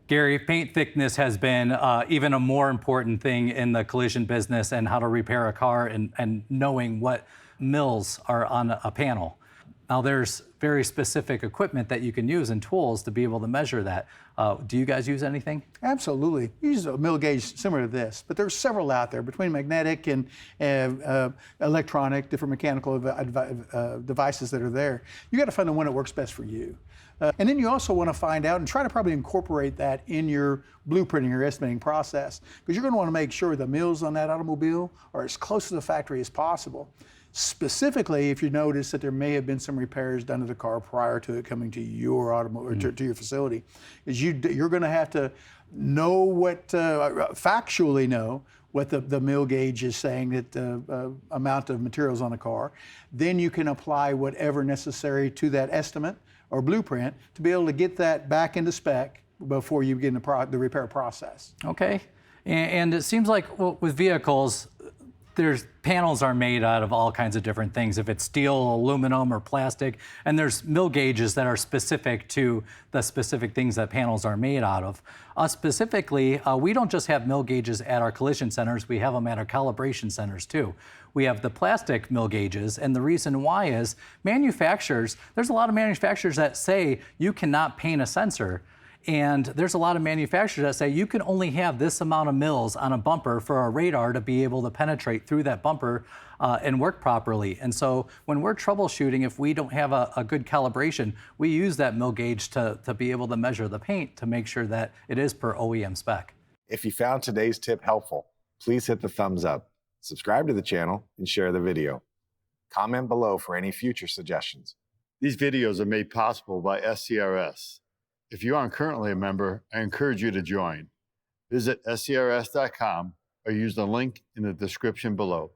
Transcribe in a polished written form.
Gary, paint thickness has been even a more important thing in the collision business and how to repair a car and knowing what mils are on a panel. Now, there's very specific equipment that you can use and tools to be able to measure that. Do you guys use anything? Absolutely. We use a mill gauge similar to this, but there's several out there between magnetic and electronic, different mechanical devices that are there. You got to find the one that works best for you. And then you also want to find out and try to probably incorporate that in your blueprinting or estimating process, because you're going to want to make sure the mills on that automobile are as close to the factory as possible. Specifically, if you notice that there may have been some repairs done to the car prior to it coming to your automobile or to your facility, is you're going to have to know what factually know what the mill gauge is saying that the amount of materials on the car. Then you can apply whatever necessary to that estimate or blueprint to be able to get that back into spec before you begin the repair process. Okay, and it seems like with vehicles, there's panels are made out of all kinds of different things, if it's steel, aluminum, or plastic, and there's mill gauges that are specific to the specific things that panels are made out of. Specifically, we don't just have mill gauges at our collision centers, we have them at our calibration centers too. We have the plastic mill gauges, and the reason why is manufacturers, there's a lot of manufacturers that say you cannot paint a sensor. And there's a lot of manufacturers that say you can only have this amount of mils on a bumper for a radar to be able to penetrate through that bumper and work properly. And so when we're troubleshooting, if we don't have a good calibration, we use that mill gauge to be able to measure the paint to make sure that it is per OEM spec. If you found today's tip helpful, please hit the thumbs up, subscribe to the channel, and share the video. Comment below for any future suggestions. These videos are made possible by SCRS. If you aren't currently a member, I encourage you to join. Visit scrs.com or use the link in the description below.